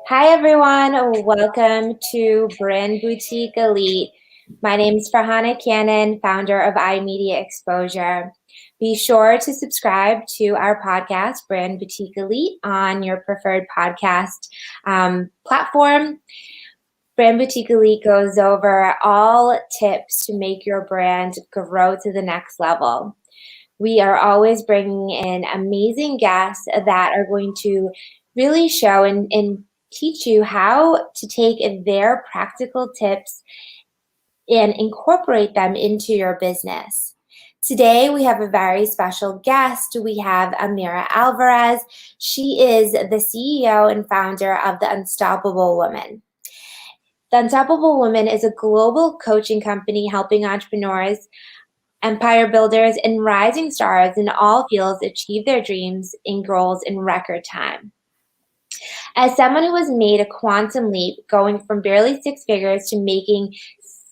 Hi, everyone. Welcome to Brand Boutique Elite. My name is Farhana Cannon, founder of iMedia Exposure. Be sure to subscribe to our podcast, Brand Boutique Elite, on your preferred podcast platform. Brand Boutique Elite goes over all tips to make your brand grow to the next level. We are always bringing in amazing guests that are going to really show and teach you how to take their practical tips and incorporate them into your business. Today, we have a very special guest. We have Amira Alvarez. She is the CEO and founder of The Unstoppable Woman. The Unstoppable Woman is a global coaching company helping entrepreneurs, empire builders, and rising stars in all fields achieve their dreams and goals in record time. As someone who has made a quantum leap going from barely six figures to making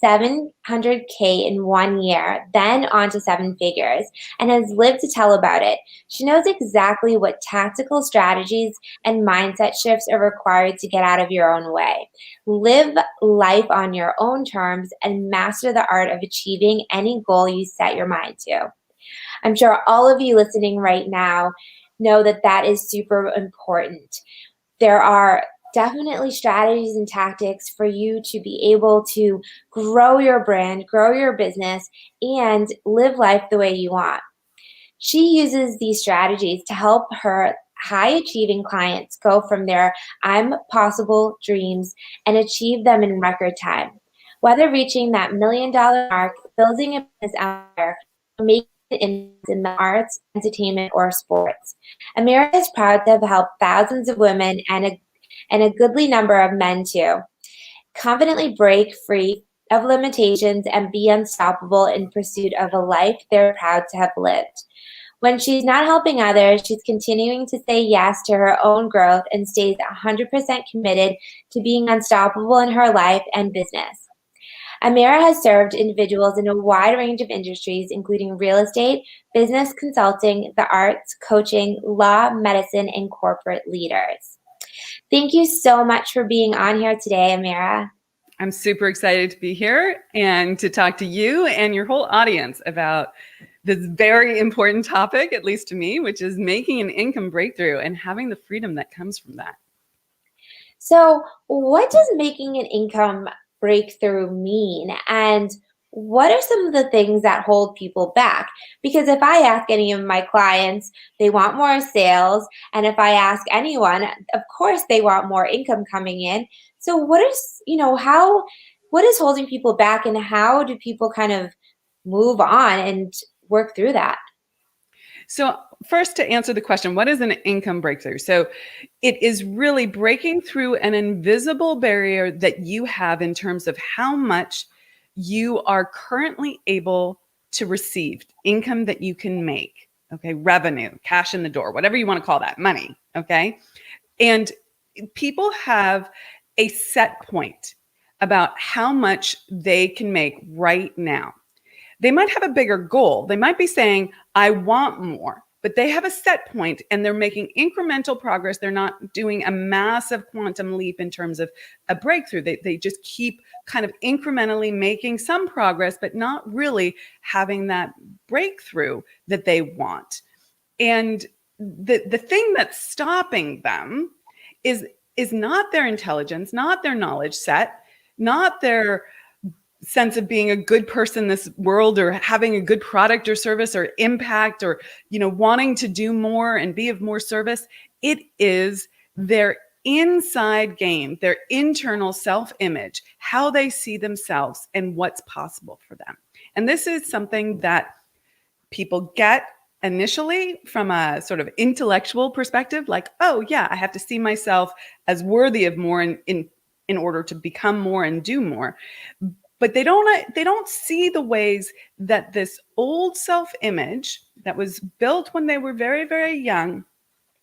700K in 1 year, then on to seven figures, and has lived to tell about it, she knows exactly what tactical strategies and mindset shifts are required to get out of your own way. Live life on your own terms and master the art of achieving any goal you set your mind to. I'm sure all of you listening right now know that that is super important. There are definitely strategies and tactics for you to be able to grow your brand, grow your business, and live life the way you want. She uses these strategies to help her high achieving clients go from their I'm possible dreams and achieve them in record time. Whether reaching that $1 million mark, building a business empire, or making it in the arts, entertainment, or sports. Amira is proud to have helped thousands of women and a goodly number of men too confidently break free of limitations and be unstoppable in pursuit of a life they're proud to have lived. When she's not helping others, she's continuing to say yes to her own growth and stays 100% committed to being unstoppable in her life and business. Amira has served individuals in a wide range of industries, including real estate, business consulting, the arts, coaching, law, medicine, and corporate leaders. Thank you so much for being on here today, Amira. I'm super excited to be here and to talk to you and your whole audience about this very important topic, at least to me, which is making an income breakthrough and having the freedom that comes from that. So, what does making an income breakthrough mean? And what are some of the things that hold people back? Because if I ask any of my clients, they want more sales. And if I ask anyone, of course, they want more income coming in. So, what is holding people back and how do people kind of move on and work through that? So first, to answer the question, what is an income breakthrough? So it is really breaking through an invisible barrier that you have in terms of how much you are currently able to receive, income that you can make, okay, revenue, cash in the door, whatever you want to call that, money, okay? And people have a set point about how much they can make right now. They might have a bigger goal. They might be saying, I want more, but they have a set point and they're making incremental progress. They're not doing a massive quantum leap in terms of a breakthrough. They just keep kind of incrementally making some progress, but not really having that breakthrough that they want. And the thing that's stopping them is not their intelligence, not their knowledge set, not their sense of being a good person in this world or having a good product or service or impact or, wanting to do more and be of more service. It is their inside game, their internal self-image, how they see themselves and what's possible for them. And this is something that people get initially from a sort of intellectual perspective, like, oh yeah, I have to see myself as worthy of more in order to become more and do more. But they don't see the ways that this old self-image that was built when they were very, very young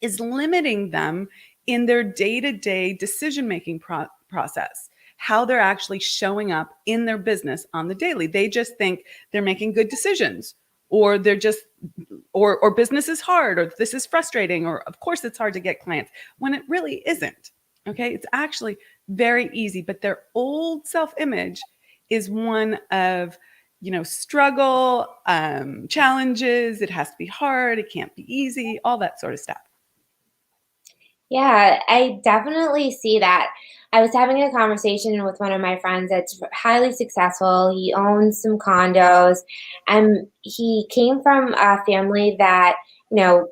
is limiting them in their day-to-day decision-making process, how they're actually showing up in their business on the daily. They just think they're making good decisions, or they're just, or business is hard, or this is frustrating, or of course it's hard to get clients, when it really isn't. Okay. It's actually very easy, but their old self-image is one of, struggle, challenges. It has to be hard. It can't be easy, all that sort of stuff. Yeah, I definitely see that. I was having a conversation with one of my friends that's highly successful. He owns some condos, and he came from a family that, you know,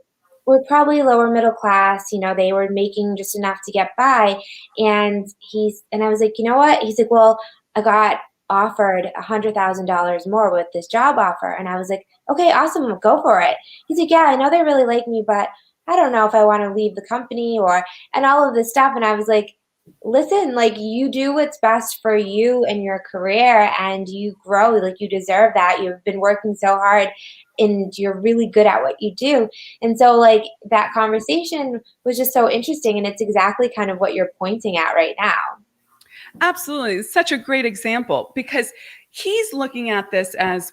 were probably lower middle class. They were making just enough to get by. And I was like, you know what? He's like, well, I got offered $100,000 more with this job offer. And I was like, okay, awesome, go for it. He's like, yeah, I know they really like me, but I don't know if I want to leave the company and all of this stuff. And I was like, listen, like you do what's best for you and your career and you grow, like you deserve that. You've been working so hard and you're really good at what you do. And so like that conversation was just so interesting and it's exactly kind of what you're pointing at right now. Absolutely. It's such a great example because he's looking at this as,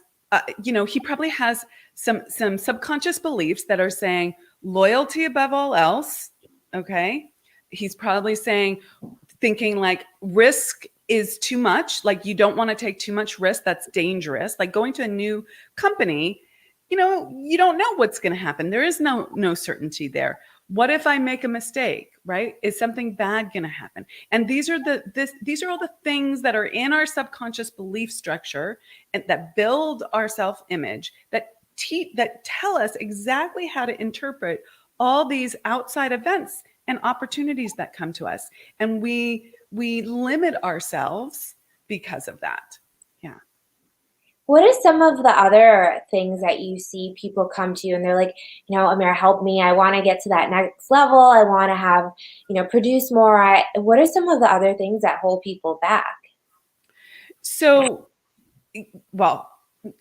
he probably has some subconscious beliefs that are saying loyalty above all else. Okay. He's probably thinking like risk is too much. Like you don't want to take too much risk. That's dangerous. Like going to a new company, you don't know what's going to happen. There is no certainty there. What if I make a mistake, right? Is something bad going to happen? And these are all the things that are in our subconscious belief structure and that build our self-image, that tell us exactly how to interpret all these outside events and opportunities that come to us. And we limit ourselves because of that. Yeah. What are some of the other things that you see people come to you and they're like, Amira, help me. I want to get to that next level. I want to have, produce more. What are some of the other things that hold people back? So, well,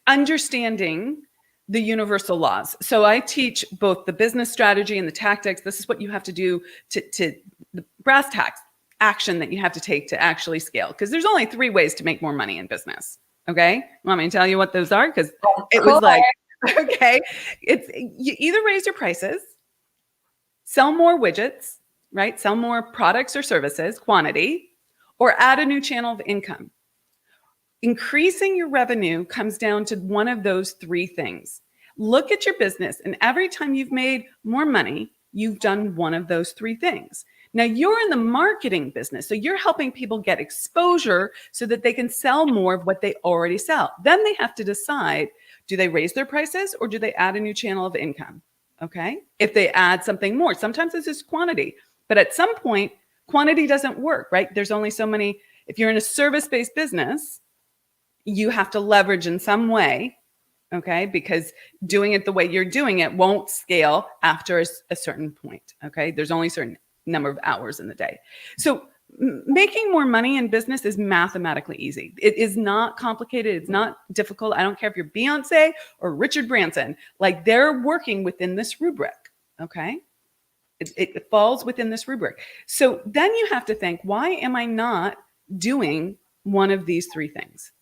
understanding the universal laws. So I teach both the business strategy and the tactics. This is what you have to do to the brass tacks action that you have to take to actually scale. Because there's only 3 ways to make more money in business. Okay. Want me to tell you what those are? Because it was like, okay, it's you either raise your prices, sell more widgets, right? Sell more products or services, quantity, or add a new channel of income. Increasing your revenue comes down to one of those 3 things. Look at your business, and every time you've made more money, you've done one of those 3 things. Now, you're in the marketing business, so you're helping people get exposure so that they can sell more of what they already sell. Then they have to decide, do they raise their prices or do they add a new channel of income? Okay. If they add something more, sometimes it's just quantity, but at some point, quantity doesn't work, right? There's only so many. If you're in a service-based business, you have to leverage in some way, okay? Because doing it the way you're doing it won't scale after a certain point, okay? There's only a certain number of hours in the day. So making more money in business is mathematically easy. It is not complicated. It's not difficult. I don't care if you're Beyonce or Richard Branson. Like they're working within this rubric, okay? It falls within this rubric. So then you have to think, why am I not doing one of these 3 things?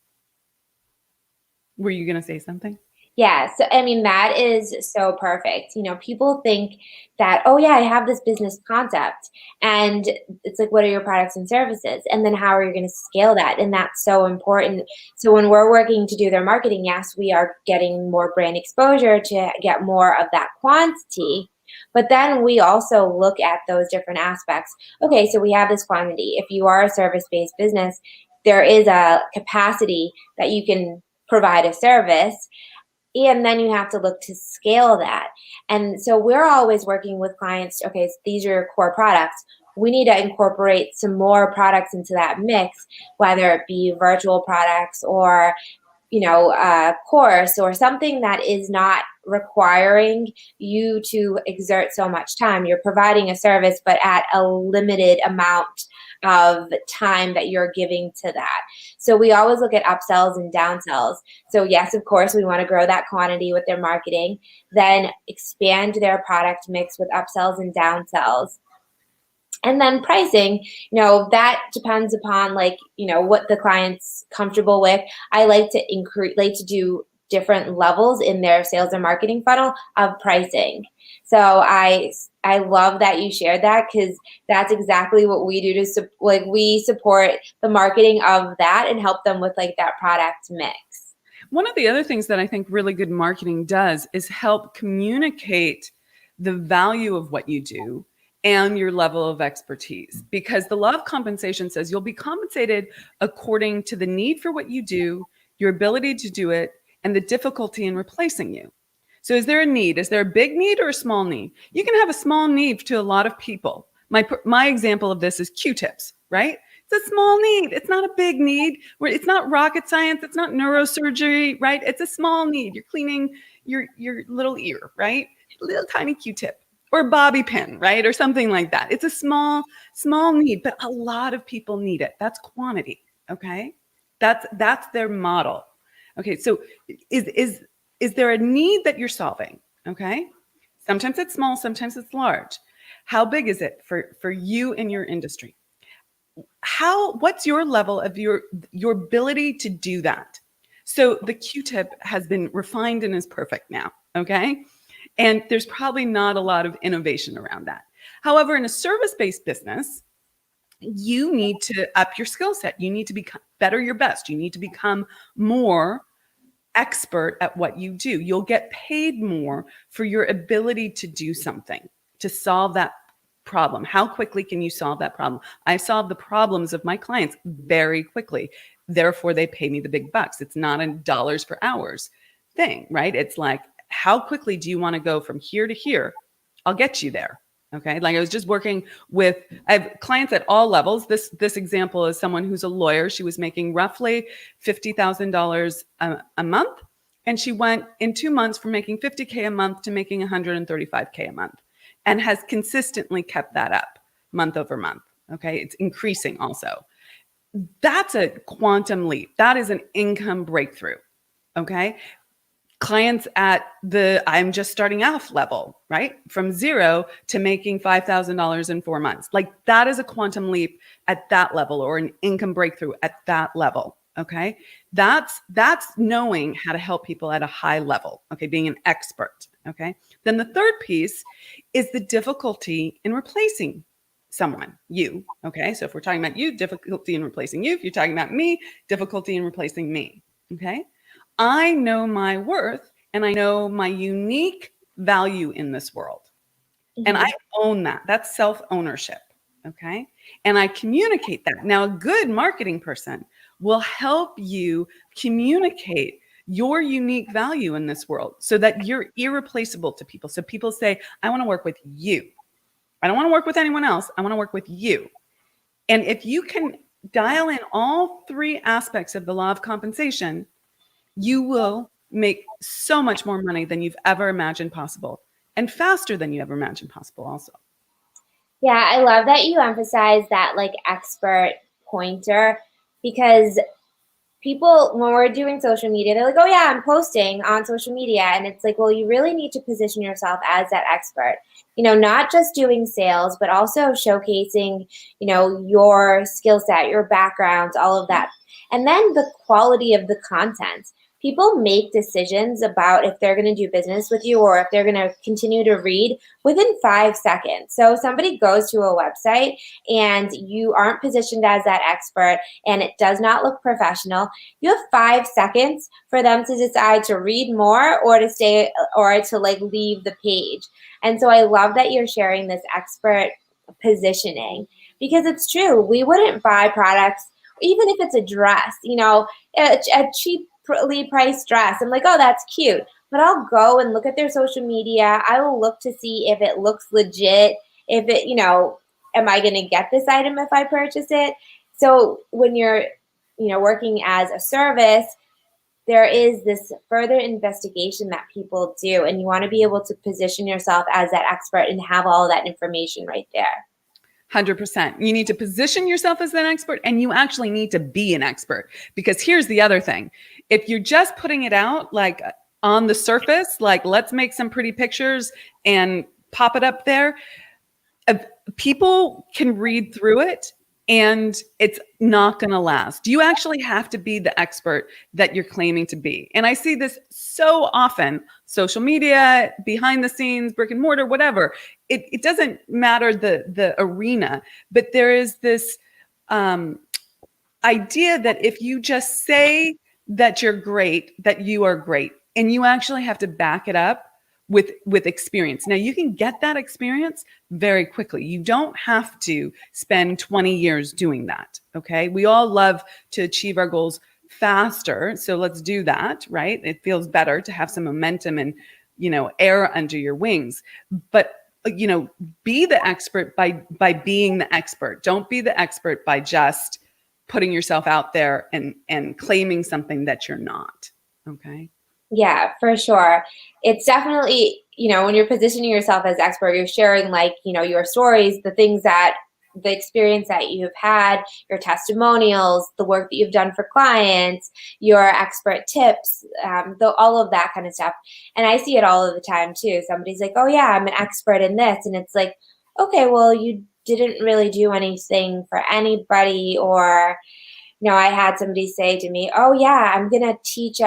Were you going to say something? Yeah, so I mean, that is so perfect. People think that, oh, yeah, I have this business concept. And it's like, what are your products and services? And then how are you going to scale that? And that's so important. So when we're working to do their marketing, yes, we are getting more brand exposure to get more of that quantity. But then we also look at those different aspects. Okay, so we have this quantity. If you are a service-based business, there is a capacity that you can provide a service. And then you have to look to scale that. And so we're always working with clients. Okay, so these are your core products. We need to incorporate some more products into that mix, whether it be virtual products or a course or something that is not requiring you to exert so much time. You're providing a service, but at a limited amount of time that you're giving to that. So we always look at upsells and downsells. So yes, of course, we want to grow that quantity with their marketing, then expand their product mix with upsells and downsells. And then pricing, that depends upon what the client's comfortable with. I like to do different levels in their sales and marketing funnel of pricing. So I love that you shared that, because that's exactly what we do to like we support the marketing of that and help them with like that product mix. One of the other things that I think really good marketing does is help communicate the value of what you do and your level of expertise, because the law of compensation says you'll be compensated according to the need for what you do, your ability to do it, and the difficulty in replacing you. So is there a need? Is there a big need or a small need? You can have a small need to a lot of people. My example of this is Q-tips, right? It's a small need. It's not a big need. It's not rocket science. It's not neurosurgery, right? It's a small need. You're cleaning your little ear, right? A little tiny Q-tip or a bobby pin, right? Or something like that. It's a small need, but a lot of people need it. That's quantity, okay? That's their model. Okay, so is there a need that you're solving? Okay. Sometimes it's small, sometimes it's large. How big is it for you in your industry? What's your level of your ability to do that? So the Q-tip has been refined and is perfect now. Okay. And there's probably not a lot of innovation around that. However, in a service-based business, you need to up your skill set. You need to better your best. You need to become more expert at what you do. You'll get paid more for your ability to do something, to solve that problem. How quickly can you solve that problem? I solve the problems of my clients very quickly. Therefore, they pay me the big bucks. It's not a dollars per hours thing, right? It's like, how quickly do you want to go from here to here? I'll get you there. Okay. Like I was just working with, I have clients at all levels. This example is someone who's a lawyer. She was making roughly $50,000 a month. And she went in 2 months from making $50K a month to making $135K a month, and has consistently kept that up month over month. Okay. It's increasing also. That's a quantum leap. That is an income breakthrough. Okay. Clients at the I'm just starting off level, right? From zero to making $5,000 in 4 months. Like that is a quantum leap at that level, or an income breakthrough at that level. Okay. That's knowing how to help people at a high level. Okay. Being an expert. Okay. Then the third piece is the difficulty in replacing someone, you. Okay. So if we're talking about you, difficulty in replacing you. If you're talking about me, difficulty in replacing me. Okay. I know my worth and I know my unique value in this world. Mm-hmm. And I own that. That's self-ownership. Okay. And I communicate that. Now, a good marketing person will help you communicate your unique value in this world so that you're irreplaceable to people. So people say, I want to work with you. I don't want to work with anyone else. I want to work with you. And if you can dial in all three aspects of the law of compensation, you will make so much more money than you've ever imagined possible, and faster than you ever imagined possible also. Yeah, I love that you emphasize that like expert pointer, because people, when we're doing social media, they're like, oh yeah, I'm posting on social media. And it's like, well, you really need to position yourself as that expert, not just doing sales, but also showcasing, your skill set, your backgrounds, all of that. And then the quality of the content. People make decisions about if they're going to do business with you or if they're going to continue to read within 5 seconds. So somebody goes to a website and you aren't positioned as that expert and it does not look professional. You have 5 seconds for them to decide to read more or to stay or to like leave the page. And so I love that you're sharing this expert positioning, because it's true. We wouldn't buy products, even if it's a dress, a cheap priced dress. I'm like, oh, that's cute. But I'll go and look at their social media. I will look to see if it looks legit, if it, am I going to get this item if I purchase it? So when you're, working as a service, there is this further investigation that people do, and you want to be able to position yourself as that expert and have all of that information right there. 100%. You need to position yourself as an expert, and you actually need to be an expert, because here's the other thing. If you're just putting it out like on the surface, like let's make some pretty pictures and pop it up there, people can read through it and it's not going to last. You actually have to be the expert that you're claiming to be. And I see this so often, social media, behind the scenes, brick and mortar, whatever. It doesn't matter the arena, but there is this idea that if you just say that you're great, that you are great, and you actually have to back it up with experience. Now, you can get that experience very quickly. You don't have to spend 20 years doing that. Okay. We all love to achieve our goals faster. So let's do that, right? It feels better to have some momentum and, air under your wings. But be the expert by being the expert. Don't be the expert by just putting yourself out there and claiming something that you're not. Okay. Yeah, for sure. It's definitely, when you're positioning yourself as expert, you're sharing your stories, the experience that you've had, your testimonials, the work that you've done for clients, your expert tips, all of that kind of stuff. And I see it all of the time too. Somebody's like, oh yeah, I'm an expert in this. And it's like, okay, well, you didn't really do anything for anybody. Or, I had somebody say to me, oh yeah, I'm going to teach,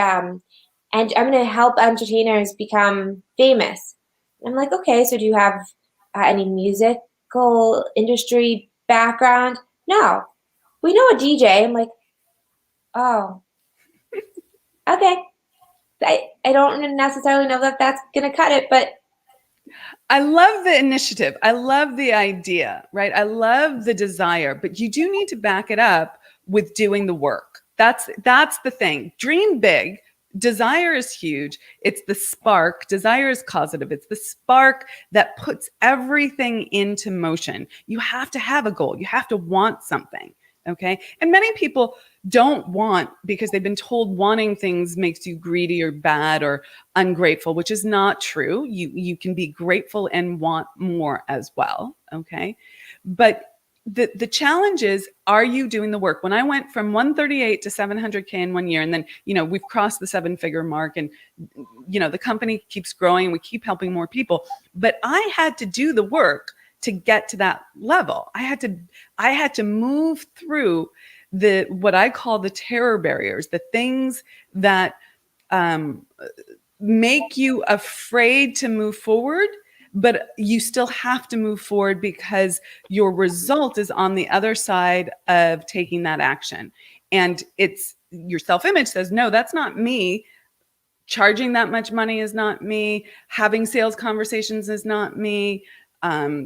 and I'm going to help entertainers become famous. I'm like, okay, so do you have any musical industry background? No. We know a DJ. I'm like, oh, okay. I don't necessarily know that that's going to cut it, but. I love the initiative. I love the idea, right? I love the desire, but you do need to back it up with doing the work. That's the thing. Dream big. Desire is huge. It's the spark. Desire is causative. It's the spark that puts everything into motion. You have to have a goal. You have to want something. Okay. And many people don't want because they've been told wanting things makes you greedy or bad or ungrateful, which is not true. You can be grateful and want more as well. Okay. But the challenge is, are you doing the work? When I went from 138 to 700K in 1 year, and then, we've crossed the 7-figure mark, and, the company keeps growing. We keep helping more people, but I had to do the work to get to that level. I had to move through what I call the terror barriers, the things that make you afraid to move forward, but you still have to move forward because your result is on the other side of taking that action. And it's your self-image says, no, that's not me. Charging that much money is not me. Having sales conversations is not me.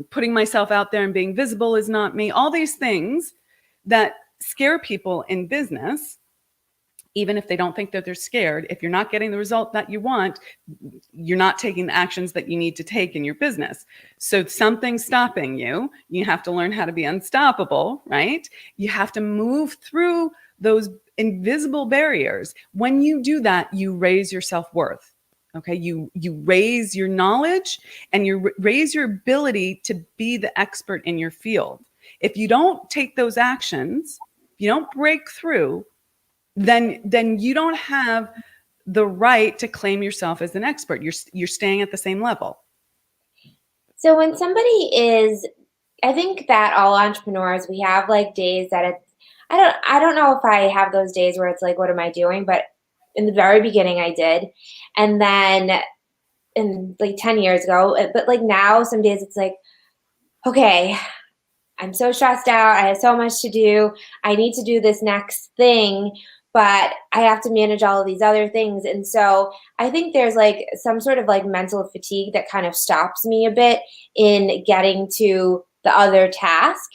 Putting myself out there and being visible is not me. All these things that scare people in business, even if they don't think that they're scared, if you're not getting the result that you want, you're not taking the actions that you need to take in your business. So something's stopping you. You have to learn how to be unstoppable, right? You have to move through those invisible barriers. When you do that, you raise your self-worth. Okay, you raise your knowledge and you raise your ability to be the expert in your field. If you don't take those actions, you don't break through, then you don't have the right to claim yourself as an expert. You're staying at the same level. So when somebody is, I think that all entrepreneurs, we have days that I don't know if I have those days where it's like, what am I doing? But in the very beginning I did. And then in 10 years ago, but now some days it's like, okay, I'm so stressed out. I have so much to do. I need to do this next thing, but I have to manage all of these other things. And so I think there's some sort of mental fatigue that kind of stops me a bit in getting to the other task.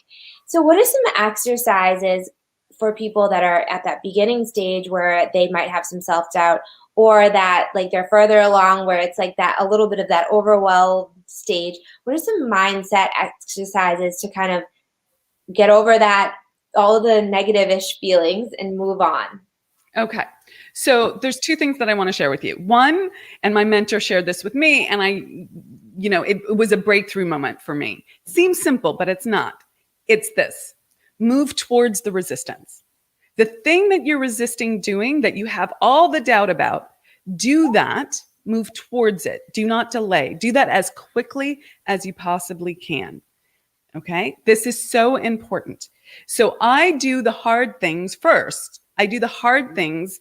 So what are some exercises for people that are at that beginning stage where they might have some self-doubt, or that they're further along where it's that a little bit of that overwhelmed stage? What are some mindset exercises to kind of get over that, all the negative-ish feelings, and move on? Okay. So there's two things that I want to share with you. One, and my mentor shared this with me, and it was a breakthrough moment for me. Seems simple, but it's not. It's this: move towards the resistance. The thing that you're resisting doing, that you have all the doubt about, do that, move towards it. Do not delay. Do that as quickly as you possibly can. Okay. This is so important. So I do the hard things first. I do the hard things.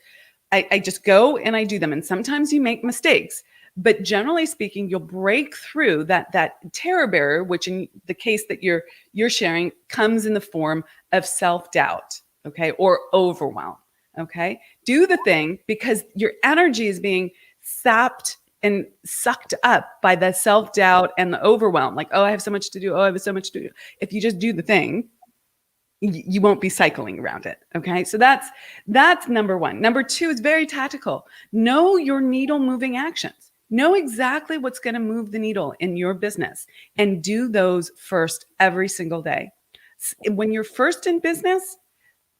I just go and I do them. And sometimes you make mistakes, but generally speaking, you'll break through that terror barrier, which in the case that you're sharing comes in the form of self-doubt, okay, or overwhelm. Okay. Do the thing because your energy is being sapped and sucked up by the self-doubt and the overwhelm. Like, oh, I have so much to do. Oh, I have so much to do. If you just do the thing, you won't be cycling around it. Okay. So that's number one. Number two is very tactical. Know your needle moving actions. Know exactly what's going to move the needle in your business and do those first every single day. When you're first in business,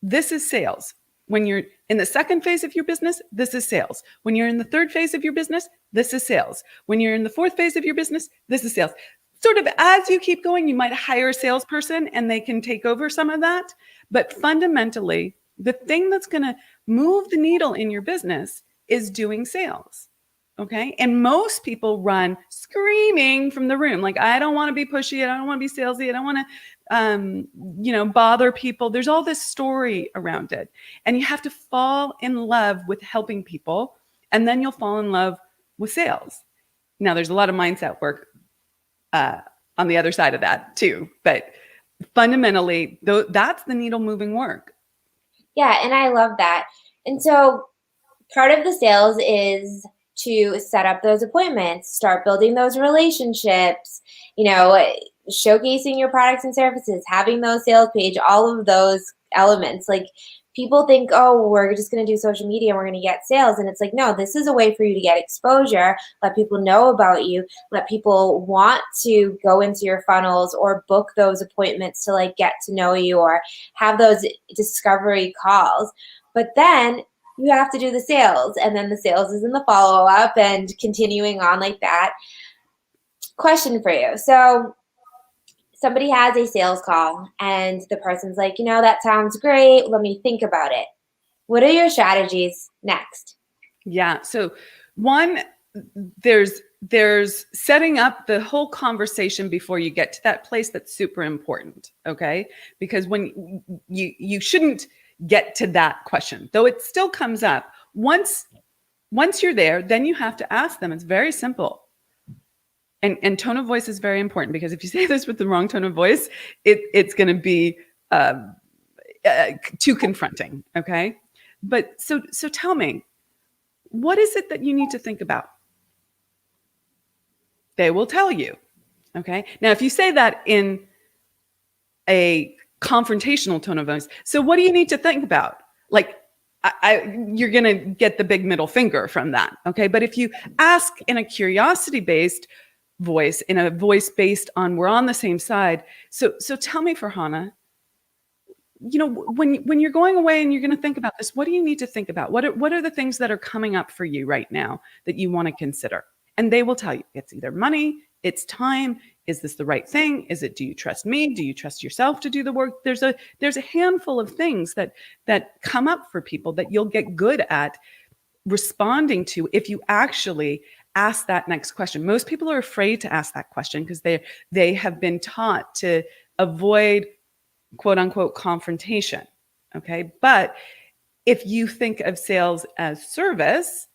this is sales. When you're in the second phase of your business, this is sales. When you're in the third phase of your business, this is sales. When you're in the fourth phase of your business, this is sales. Sort of as you keep going, you might hire a salesperson and they can take over some of that. But fundamentally, the thing that's going to move the needle in your business is doing sales. Okay. And most people run screaming from the room. Like, I don't want to be pushy. I don't want to be salesy. I don't want to, bother people. There's all this story around it. And you have to fall in love with helping people. And then you'll fall in love with sales. Now, there's a lot of mindset work on the other side of that too. But fundamentally, that's the needle moving work. Yeah. And I love that. And so part of the sales is to set up those appointments, start building those relationships, showcasing your products and services, having those sales page, all of those elements. Like, people think, oh, we're just going to do social media and we're going to get sales. And it's like, no, this is a way for you to get exposure, let people know about you, let people want to go into your funnels or book those appointments to like get to know you or have those discovery calls. But then you have to do the sales, and then the sales is in the follow-up and continuing on like that. Question for you. So somebody has a sales call and the person's like, that sounds great. Let me think about it. What are your strategies next? Yeah. So one, there's setting up the whole conversation before you get to that place. That's super important. Okay. Because when you shouldn't get to that question, though it still comes up. Once you're there, then you have to ask them. It's very simple. And tone of voice is very important, because if you say this with the wrong tone of voice, it's going to be too confronting. Okay. But so tell me, what is it that you need to think about? They will tell you. Okay. Now, if you say that in a confrontational tone of voice, so what do you need to think about? Like, you're going to get the big middle finger from that. Okay. But if you ask in a curiosity-based voice, in a voice based on we're on the same side. So tell me, Farhana, when you're going away and you're going to think about this, what do you need to think about? What are the things that are coming up for you right now that you want to consider? And they will tell you. It's either money, it's time. Is this the right thing? Is it, do you trust me? Do you trust yourself to do the work? There's a handful of things that come up for people that you'll get good at responding to if you actually ask that next question. Most people are afraid to ask that question because they have been taught to avoid quote unquote confrontation. Okay. But if you think of sales as service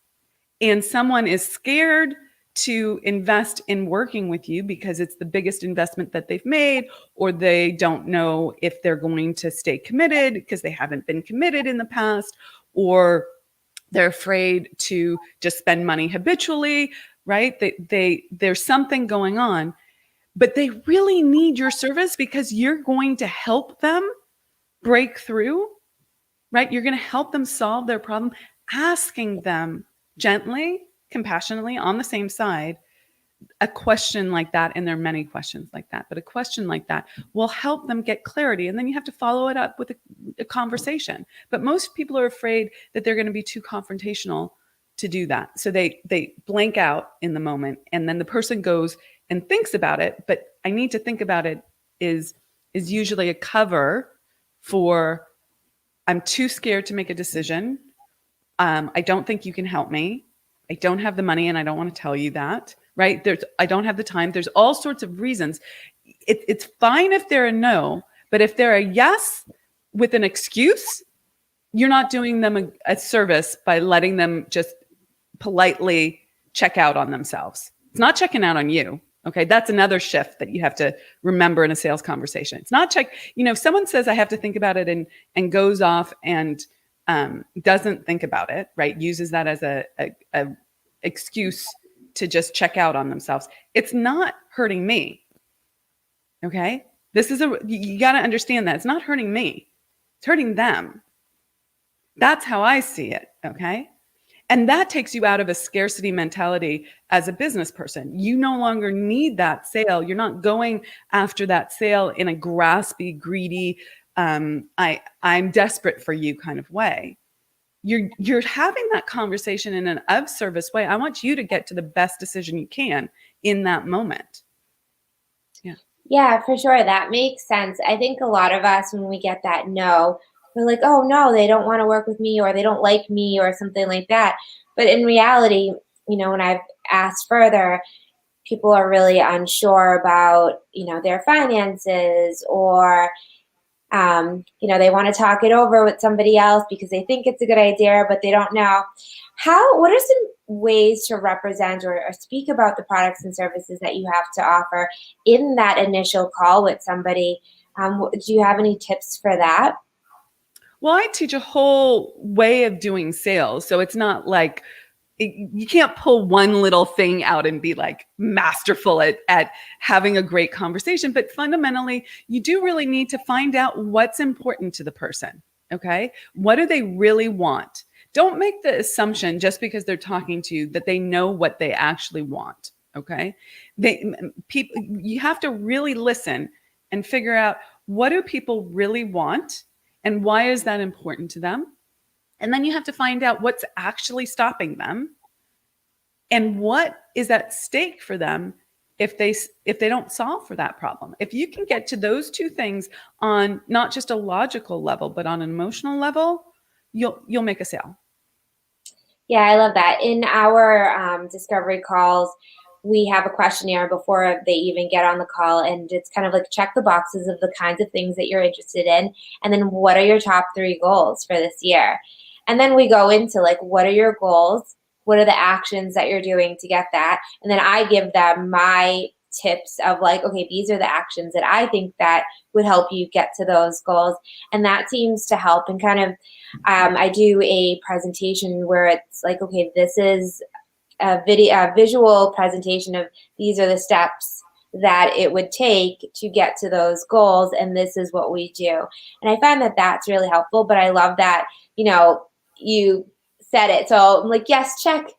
and someone is scared to invest in working with you because it's the biggest investment that they've made, or they don't know if they're going to stay committed because they haven't been committed in the past, or they're afraid to just spend money habitually, right? There's something going on, but they really need your service because you're going to help them break through, right? You're going to help them solve their problem, asking them gently, compassionately, on the same side, a question like that. And there are many questions like that, but a question like that will help them get clarity. And then you have to follow it up with a conversation. But most people are afraid that they're going to be too confrontational to do that. So they blank out in the moment, and then the person goes and thinks about it. But I need to think about it is usually a cover for, I'm too scared to make a decision. I don't think you can help me. I don't have the money and I don't want to tell you that, right? I don't have the time. There's all sorts of reasons. it's fine if they're a no, but if they're a yes with an excuse, you're not doing them a service by letting them just politely check out on themselves. It's not checking out on you. Okay. That's another shift that you have to remember in a sales conversation. It's not if someone says I have to think about it and goes off and doesn't think about it, right? Uses that as a excuse to just check out on themselves. It's not hurting me. Okay. You got to understand that it's not hurting me. It's hurting them. That's how I see it. Okay. And that takes you out of a scarcity mentality as a business person. You no longer need that sale. You're not going after that sale in a graspy, greedy, I'm desperate for you kind of way. You're having that conversation in an of service way. I want you to get to the best decision you can in that moment. Yeah, for sure. That makes sense. I think a lot of us, when we get that no, we're like, oh no, they don't want to work with me or they don't like me or something like that. But in reality, when I've asked further, people are really unsure about, their finances or, they want to talk it over with somebody else because they think it's a good idea, but they don't know. What are some ways to represent or speak about the products and services that you have to offer in that initial call with somebody? Do you have any tips for that? Well, I teach a whole way of doing sales. So it's not like you can't pull one little thing out and be like masterful at having a great conversation. But fundamentally, you do really need to find out what's important to the person. Okay. What do they really want? Don't make the assumption just because they're talking to you that they know what they actually want. Okay. You have to really listen and figure out, what do people really want and why is that important to them? And then you have to find out what's actually stopping them and what is at stake for them if they don't solve for that problem. If you can get to those two things on not just a logical level, but on an emotional level, you'll make a sale. Yeah, I love that. In our discovery calls, we have a questionnaire before they even get on the call, and it's kind of like check the boxes of the kinds of things that you're interested in, and then what are your top 3 goals for this year? And then we go into like, what are your goals? What are the actions that you're doing to get that? And then I give them my tips of like, okay, these are the actions that I think that would help you get to those goals. And that seems to help. And kind of, I do a presentation where it's like, okay, this is a visual presentation of these are the steps that it would take to get to those goals, and this is what we do. And I find that that's really helpful. But I love that you said it, so I'm like, yes, check.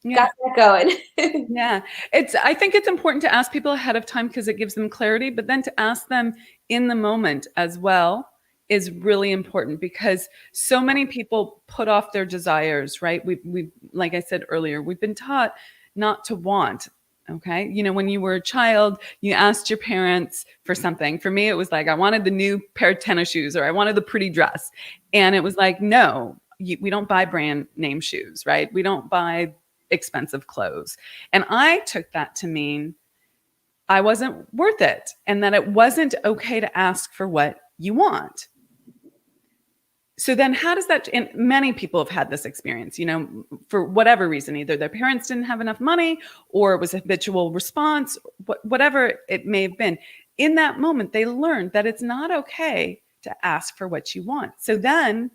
Yeah. Got that going. Yeah. I think it's important to ask people ahead of time because it gives them clarity, but then to ask them in the moment as well is really important because so many people put off their desires, right? We like I said earlier, we've been taught not to want. Okay. When you were a child, you asked your parents for something. For me, it was like, I wanted the new pair of tennis shoes or I wanted the pretty dress. And it was like, no, we don't buy brand name shoes, right? We don't buy expensive clothes. And I took that to mean I wasn't worth it and that it wasn't okay to ask for what you want. So then how does that, and many people have had this experience, for whatever reason, either their parents didn't have enough money or it was a habitual response, whatever it may have been. In that moment, they learned that it's not okay to ask for what you want. So then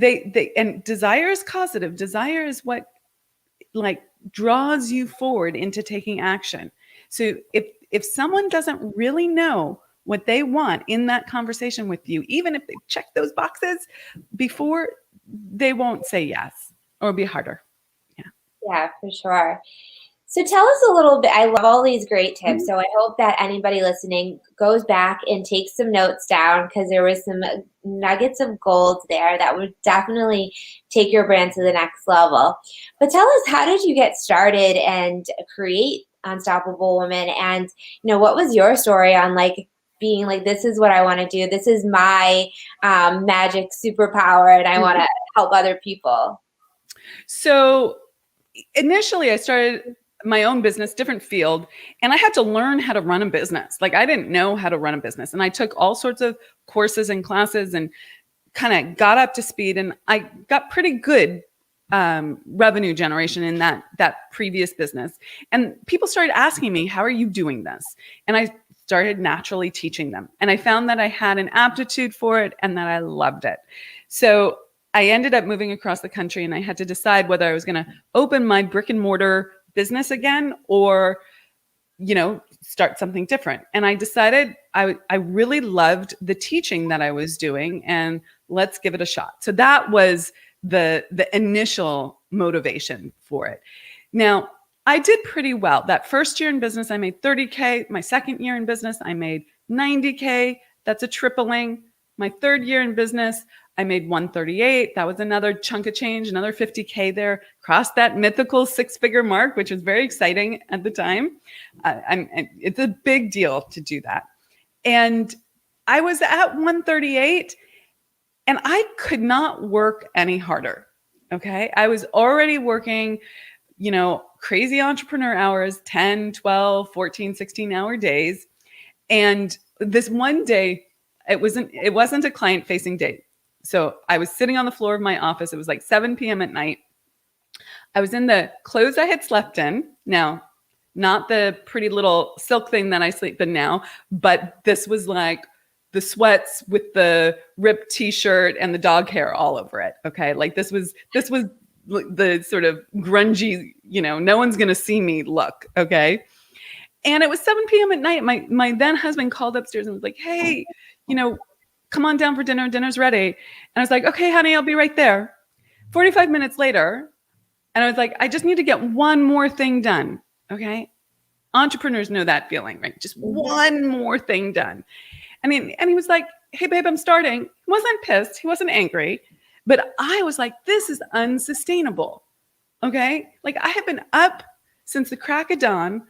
and desire is causative. Desire is what like draws you forward into taking action. So if someone doesn't really know what they want in that conversation with you, even if they check those boxes before, they won't say yes or be harder. Yeah, for sure. So tell us a little bit. I love all these great tips. So I hope that anybody listening goes back and takes some notes down because there was some nuggets of gold there that would definitely take your brand to the next level. But tell us, how did you get started and create Unstoppable Woman? And, what was your story on like being like, this is what I want to do. This is my magic superpower and I want to help other people. So initially I started my own business, different field, and I had to learn how to run a business. Like I didn't know how to run a business, and I took all sorts of courses and classes and kind of got up to speed, and I got pretty good revenue generation in that previous business. And people started asking me, how are you doing this? And I started naturally teaching them. And I found that I had an aptitude for it and that I loved it. So I ended up moving across the country, and I had to decide whether I was going to open my brick and mortar business again or, start something different. And I decided I really loved the teaching that I was doing, and let's give it a shot. So that was the initial motivation for it. Now, I did pretty well. That first year in business, I made 30K. My second year in business, I made 90K. That's a tripling. My third year in business, I made 138. That was another chunk of change, another 50K there. Crossed that mythical 6-figure mark, which was very exciting at the time. It's a big deal to do that. And I was at 138, and I could not work any harder. Okay. I was already working, crazy entrepreneur hours, 10, 12, 14, 16-hour days. And this one day, it wasn't a client facing day. So I was sitting on the floor of my office. It was like 7 p.m. at night. I was in the clothes I had slept in. Now, not the pretty little silk thing that I sleep in now, but this was like the sweats with the ripped t-shirt and the dog hair all over it. Okay. Like this was the sort of grungy, no one's going to see me look. Okay. And it was 7 p.m. at night. My then husband called upstairs and was like, hey, come on down for dinner. Dinner's ready. And I was like, okay, honey, I'll be right there. 45 minutes later. And I was like, I just need to get one more thing done. Okay. Entrepreneurs know that feeling, right? Just one more thing done. And he was like, hey, babe, I'm starting. He wasn't pissed. He wasn't angry. But I was like, this is unsustainable. Okay. Like I have been up since the crack of dawn.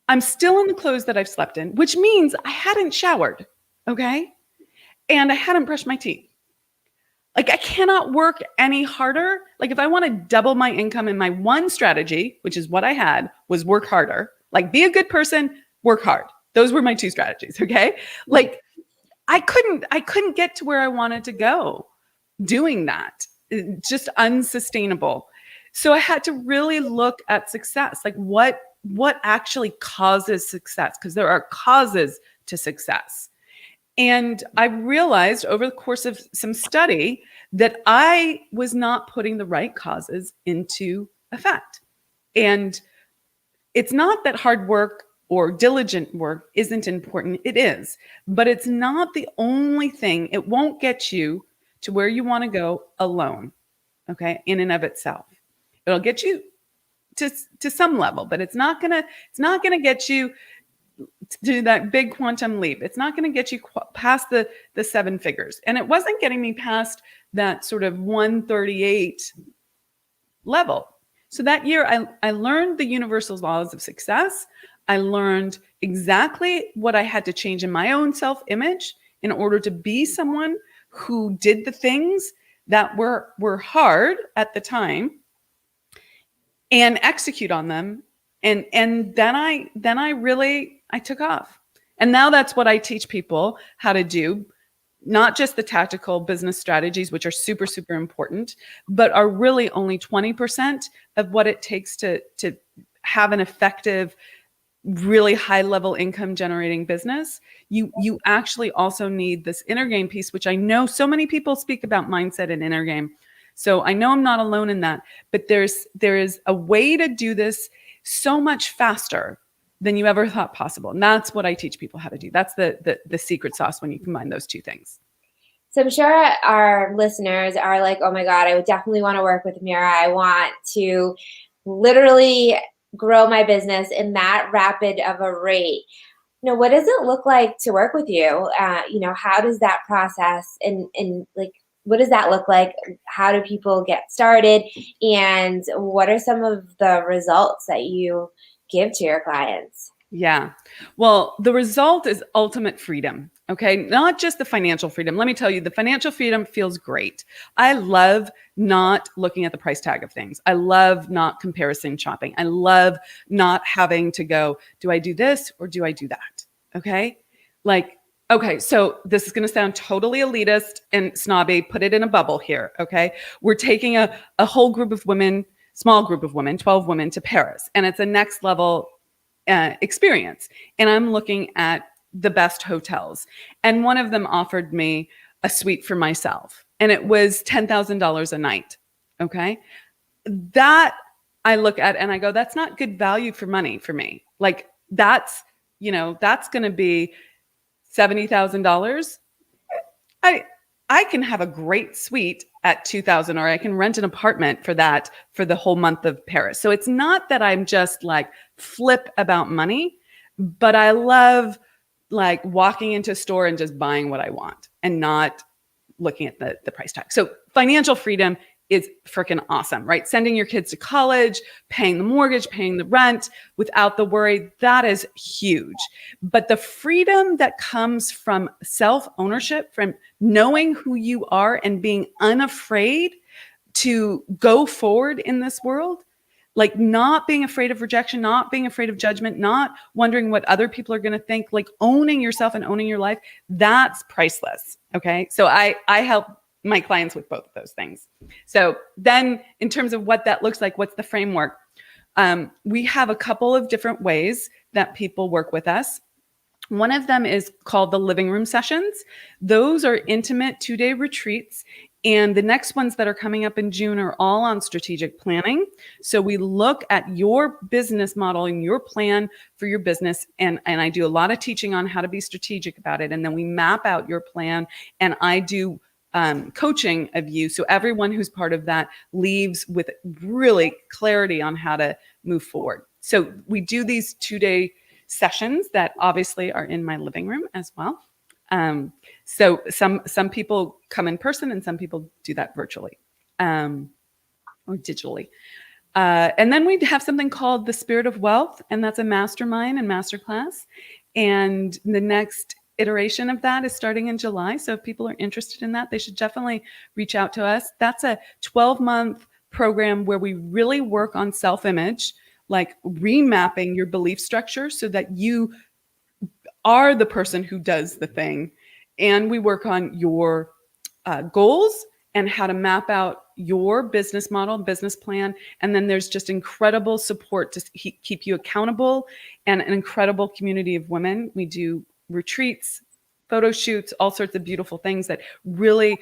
I'm still in the clothes that I've slept in, which means I hadn't showered. Okay. And I hadn't brushed my teeth. Like I cannot work any harder. Like if I want to double my income, and my one strategy, which is what I had, was work harder. Like be a good person, work hard. Those were my two strategies. Okay. Like I couldn't get to where I wanted to go doing that. It's just unsustainable. So I had to really look at success. Like what actually causes success? Because there are causes to success. And I realized over the course of some study that I was not putting the right causes into effect. And it's not that hard work or diligent work isn't important. It is, but it's not the only thing. It won't get you to where you want to go alone. Okay. In and of itself, it'll get you to some level, but it's not gonna get you to that big quantum leap. It's not going to get you past the 7 figures. And it wasn't getting me past that sort of 138 level. So that year I learned the universal laws of success. I learned exactly what I had to change in my own self-image in order to be someone who did the things that were hard at the time and execute on them. And then I took off. And now that's what I teach people how to do, not just the tactical business strategies, which are super, super important, but are really only 20% of what it takes to have an effective, really high level income generating business. You actually also need this inner game piece, which I know so many people speak about mindset and inner game. So I know I'm not alone in that, but there is a way to do this so much faster than you ever thought possible. And that's what I teach people how to do. That's the secret sauce when you combine those two things. So I'm sure our listeners are like, oh my God, I would definitely want to work with Amira. I want to literally grow my business in that rapid of a rate. What does it look like to work with you? How does that process and like, what does that look like? How do people get started? And what are some of the results that you give to your clients? Yeah. Well, the result is ultimate freedom. Okay, not just the financial freedom. Let me tell you, the financial freedom feels great. I love not looking at the price tag of things. I love not comparison shopping. I love not having to go, do I do this or do I do that? Okay, like, okay, so this is going to sound totally elitist and snobby. Put it in a bubble here. Okay, we're taking a whole group of women, small group of women, 12 women to Paris, and it's a next level experience. And I'm looking at the best hotels. And one of them offered me a suite for myself, and it was $10,000 a night. Okay. That I look at and I go, that's not good value for money for me. Like that's, that's going to be $70,000. I can have a great suite at 2,000, or I can rent an apartment for that for the whole month of Paris. So it's not that I'm just like flip about money, but I love like walking into a store and just buying what I want and not looking at the price tag. So financial freedom is freaking awesome, right? Sending your kids to college, paying the mortgage, paying the rent without the worry, that is huge. But the freedom that comes from self-ownership, from knowing who you are and being unafraid to go forward in this world, like not being afraid of rejection, not being afraid of judgment, not wondering what other people are going to think, like owning yourself and owning your life, that's priceless. Okay. So I help my clients with both of those things. So then in terms of what that looks like, what's the framework? We have a couple of different ways that people work with us. One of them is called the living room sessions. Those are intimate 2-day retreats. And the next ones that are coming up in June are all on strategic planning. So we look at your business model and your plan for your business. And I do a lot of teaching on how to be strategic about it. And then we map out your plan, and I do coaching of you. So everyone who's part of that leaves with really clarity on how to move forward. So we do these 2-day sessions that obviously are in my living room as well. So some people come in person and some people do that virtually or digitally. And then we have something called the Spirit of Wealth, and that's a mastermind and masterclass. And the next iteration of that is starting in July. So if people are interested in that, they should definitely reach out to us. That's a 12-month program where we really work on self-image, like remapping your belief structure so that you are the person who does the thing. And we work on your goals and how to map out your business model, business plan. And then there's just incredible support to keep you accountable, and an incredible community of women. We do retreats, photo shoots, all sorts of beautiful things that really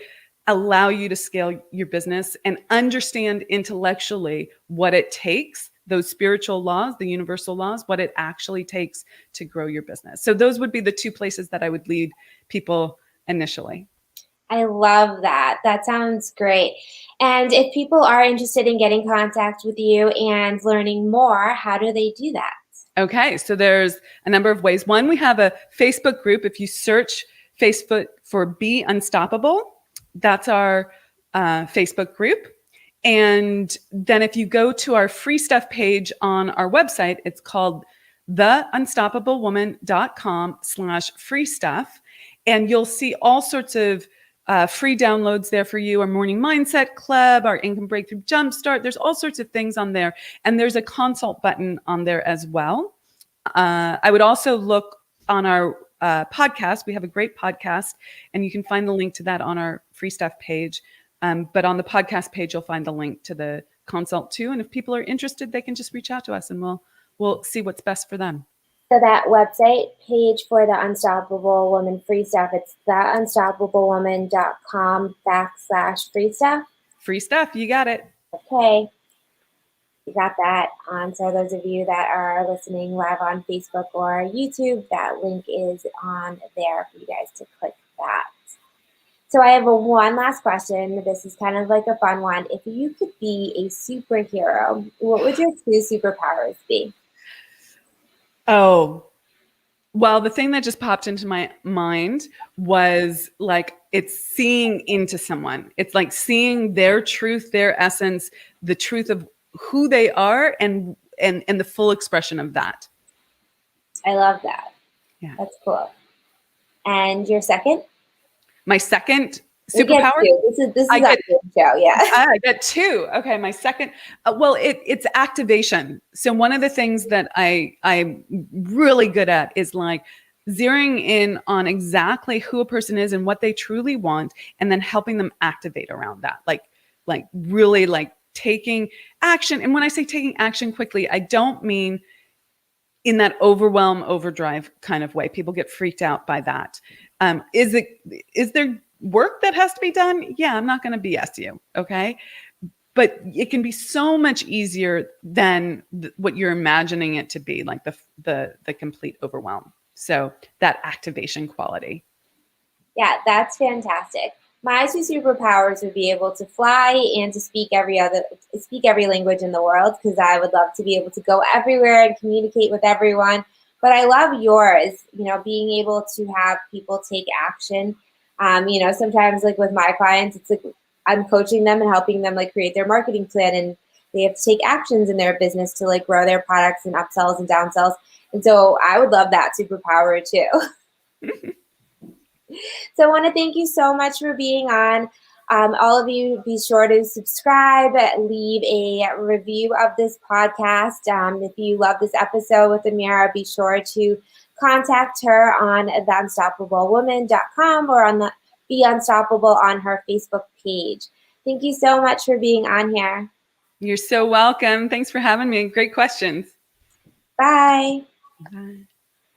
allow you to scale your business and understand intellectually what it takes, those spiritual laws, the universal laws, what it actually takes to grow your business. So those would be the two places that I would lead people initially. I love that. That sounds great. And if people are interested in getting in contact with you and learning more, how do they do that? Okay, so there's a number of ways. One, we have a Facebook group. If you search Facebook for Be Unstoppable, that's our Facebook group. And then if you go to our free stuff page on our website, it's called theunstoppablewoman.com/free stuff. And you'll see all sorts of free downloads there for you, our morning mindset club, our income breakthrough jumpstart. There's all sorts of things on there. And there's a consult button on there as well. I would also look on our podcast. We have a great podcast, and you can find the link to that on our free stuff page. But on the podcast page, you'll find the link to the consult too. And if people are interested, they can just reach out to us and we'll see what's best for them. So that website page for the Unstoppable Woman free stuff, it's theunstoppablewoman.com/free stuff. Free stuff. You got it. Okay. You got that. So those of you that are listening live on Facebook or YouTube, that link is on there for you guys to click that. So I have one last question. This is kind of like a fun one. If you could be a superhero, what would your 2 superpowers be? Oh, well, the thing that just popped into my mind was like, it's seeing into someone. It's like seeing their truth, their essence, the truth of who they are, and the full expression of that. I love that. Yeah. That's cool. And your second? My second We get superpower? two. This I is our get game show, yeah. I get two. Okay, my second. Well, it's activation. So one of the things that I'm really good at is like zeroing in on exactly who a person is and what they truly want, and then helping them activate around that. Like really like taking action. And when I say taking action quickly, I don't mean in that overwhelm, overdrive kind of way. People get freaked out by that. Is there work that has to be done? Yeah, I'm not going to BS you. Okay. But it can be so much easier than what you're imagining it to be, like the complete overwhelm. So that activation quality. Yeah, that's fantastic. My two superpowers would be able to fly and to speak every language in the world, because I would love to be able to go everywhere and communicate with everyone. But I love yours, being able to have people take action. Sometimes like with my clients, it's like I'm coaching them and helping them like create their marketing plan, and they have to take actions in their business to like grow their products and upsells and downsells. And so I would love that superpower too. So I want to thank you so much for being on. All of you, be sure to subscribe, leave a review of this podcast. If you love this episode with Amira, be sure to contact her on theunstoppablewoman.com or on the Be Unstoppable on her Facebook page. Thank you so much for being on here. You're so welcome. Thanks for having me. Great questions. Bye. Bye.